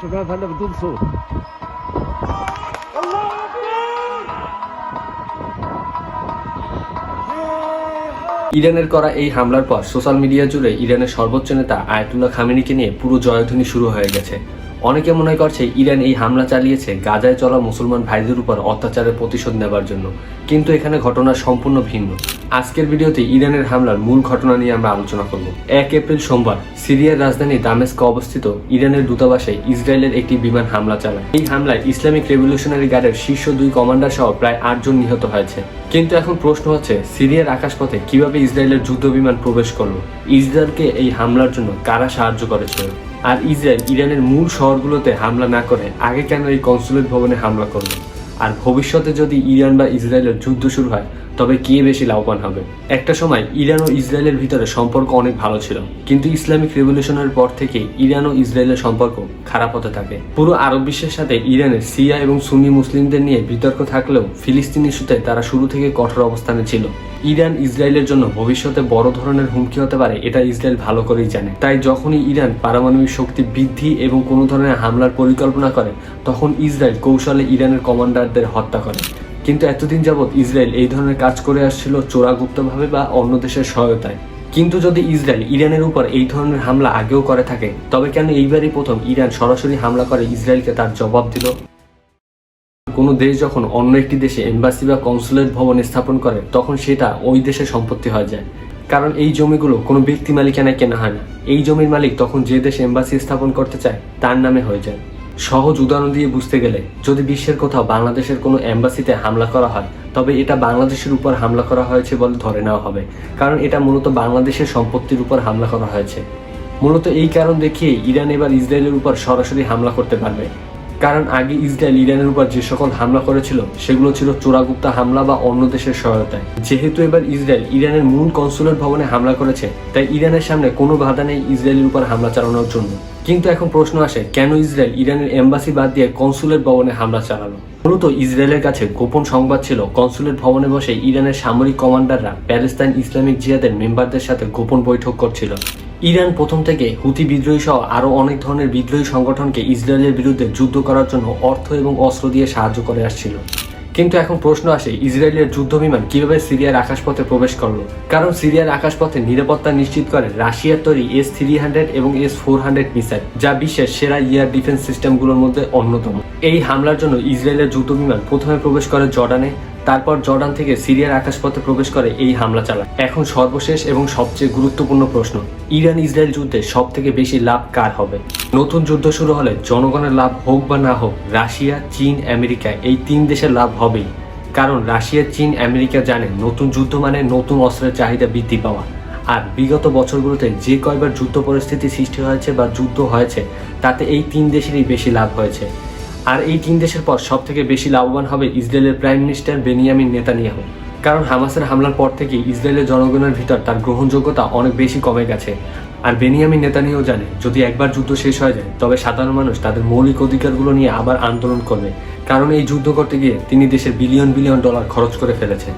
شباب هلا بدون صوت. ইরানের করা এই হামলার পর সোশ্যাল মিডিয়া জুড়ে ইরানের সর্বোচ্চ নেতা আয়াতুল্লাহ খামেনিকে নিয়ে পুরো জয়ধ্বনি শুরু হয়ে গেছে। অনেকে মনে করছে ইরান এই হামলা চালিয়েছে গাজায় চলা মুসলমান ভাইদের উপর অত্যাচারের প্রতিশোধ নেবার জন্য, কিন্তু এখানে ঘটনা সম্পূর্ণ ভিন্ন। আজকের ভিডিওতে ইরানের হামলার মূল ঘটনা নিয়ে আমরা আলোচনা করব। 1 এপ্রিল সোমবার সিরিয়ার রাজধানী দামেস্কে অবস্থিত ইরানের দূতাবাসে ইসরায়েলের একটি বিমান হামলা চালায়। এই হামলায় ইসলামিক রেভলিউশনারি গার্ডের শীর্ষ 2 কমান্ডার সহ প্রায় 8 জন নিহত হয়েছে। কিন্তু এখন প্রশ্ন হচ্ছে, সিরিয়ার আকাশপথে কিভাবে ইসরায়েলের যুদ্ধ বিমান প্রবেশ করলো? ইসরায়েলকে এই হামলার জন্য কারা সাহায্য করেছিল? আর ইসরায়েল ইরানের মূল শহরগুলোতে হামলা না করে আগে কেন এই কনসুলেট ভবনে হামলা করলো? আর ভবিষ্যতে যদি ইরান বা ইসরায়েলের যুদ্ধ শুরু হয় তবে কে বেশি লাভবান হবে? একটা সময় ইরান ও ইসরায়েলের ভিতরে সম্পর্ক অনেক ভালো ছিল, কিন্তু ইসলামিক রেভলিউশনের পর থেকে ইরান ও ইসরায়েলের সম্পর্ক খারাপ হতে থাকে। পুরো আরব বিশ্বের সাথে ইরানের শিয়া এবং সুন্নি মুসলিমদের নিয়ে বিতর্ক থাকলেও ফিলিস্তিন ইস্যুতে তারা শুরু থেকে কঠোর অবস্থানে ছিল। ইরান ইসরায়েলের জন্য ভবিষ্যতে বড় ধরনের হুমকি হতে পারে, এটা ইসরায়েল ভালো করেই জানে। তাই যখনই ইরান পারমাণবিক শক্তি বৃদ্ধি এবং কোনো ধরনের হামলার পরিকল্পনা করে, তখন ইসরায়েল কৌশলে ইরানের কমান্ডারদের হত্যা করে। কিন্তু এতদিন যাবৎ ইসরায়েল এই ধরনের কাজ করে আসছিল চোরাগুপ্তভাবে বা অন্য দেশের সহায়তায়। কিন্তু যদি ইসরায়েল ইরানের উপর এই ধরনের হামলা আগেও করে থাকে, তবে কেন এইবারই প্রথম ইরান সরাসরি হামলা করে ইসরায়েলকে তার জবাব দিল? কোনো দেশ যখন অন্য একটি দেশে এম্বাসি বা কনসুলেট ভবন স্থাপন করে, তখন সেটা ওই দেশের সম্পত্তি হয়ে যায়। কারণ এই জমিগুলো কোনো ব্যক্তি মালিকানায় কেনা হয় না। এই জমির মালিক তখন যে দেশে এম্বাসি স্থাপন করতে চায় তার নামে হয়ে যায়। সহজ উদাহরণ দিয়ে বুঝতে গেলে, যদি বিশ্বের কোথাও বাংলাদেশের কোনো এম্বাসিতে হামলা করা হয়, তবে এটা বাংলাদেশের উপর হামলা করা হয়েছে বলে ধরে নেওয়া হবে, কারণ এটা মূলত বাংলাদেশের সম্পত্তির উপর হামলা করা হয়েছে। মূলত এই কারণ দেখিয়ে ইরান এবার ইসরায়েলের উপর সরাসরি হামলা করতে পারবে। কারণ আগে ইসরায়েল ইরানের উপর যে সকল হামলা করেছিল সেগুলো ছিল চোরাগুপ্তা হামলা বা অন্য দেশের সহায়তায়। যেহেতু এবার ইসরায়েল ইরানের মূল কনসুলেট ভবনে হামলা করেছে, তাই ইরানের সামনে কোনো বাধা নেই ইসরায়েলের উপর হামলা চালানোর জন্য। কিন্তু এখন প্রশ্ন আসে, কেন ইসরায়েল ইরানের এম্বাসি বাদ দিয়ে কনসুলেট ভবনে হামলা চালালো? মূলত ইসরায়েলের কাছে গোপন সংবাদ ছিল, কনসুলেট ভবনে বসে ইরানের সামরিক কমান্ডাররা প্যালেস্তাইন ইসলামিক জিহাদের মেম্বারদের সাথে গোপন বৈঠক করছিল। ইরান প্রথম থেকে হুতি বিদ্রোহী সহ আরও অনেক ধরনের বিদ্রোহী সংগঠনকে ইসরায়েলের বিরুদ্ধে যুদ্ধ করার জন্য অর্থ এবং অস্ত্র দিয়ে সাহায্য করে আসছিল। কিন্তু এখন প্রশ্ন আসে, ইসরায়েলের যুদ্ধ বিমান কিভাবে সিরিয়ার আকাশপথে প্রবেশ করলো? কারণ সিরিয়ার আকাশপথে নিরাপত্তা নিশ্চিত করে রাশিয়ার তৈরি S-300 এবং S-400 মিসাইল, যা বিশ্বের সেরা এয়ার ডিফেন্স সিস্টেমগুলোর মধ্যে অন্যতম। এই হামলার জন্য ইসরায়েলের যুদ্ধ বিমান প্রথমে প্রবেশ করে জর্ডানে, তারপর জর্ডান থেকে সিরিয়ার আকাশপথে প্রবেশ করে এই হামলা চালায়। এখন সর্বশেষ এবং সবচেয়ে গুরুত্বপূর্ণ প্রশ্ন, ইরান ইসরায়েল যুদ্ধে সব থেকে বেশি লাভ কার হবে? নতুন যুদ্ধ শুরু হলে জনগণের লাভ হোক বা না হোক, রাশিয়া, চীন, আমেরিকা এই 3 দেশের লাভ হবেই। কারণ রাশিয়া, চীন, আমেরিকা জানে নতুন যুদ্ধ মানে নতুন অস্ত্রের চাহিদা বৃদ্ধি পাওয়া। আর বিগত বছরগুলোতে যে কয়বার যুদ্ধ পরিস্থিতি সৃষ্টি হয়েছে বা যুদ্ধ হয়েছে, তাতে এই 3 দেশেরই বেশি লাভ হয়েছে। আর এই 3 দেশের পর সব থেকে বেশি লাভবান হবে ইসরায়েলের প্রাইম মিনিস্টার বেনিয়ামিন নেতানিয়াহু। কারণ হামাসের হামলার পর থেকে ইসরায়েলের জনগণের ভিতর তার গ্রহণযোগ্যতা অনেক বেশি কমে গেছে। আর বেনিয়ামিন নেতানিয়াহু জানে, যদি একবার যুদ্ধ শেষ হয়ে যায় তবে সাধারণ মানুষ তাদের মৌলিক অধিকারগুলো নিয়ে আবার আন্দোলন করবে। কারণ এই যুদ্ধ করতে গিয়ে তিনি দেশের বিলিয়ন বিলিয়ন ডলার খরচ করে ফেলেছে।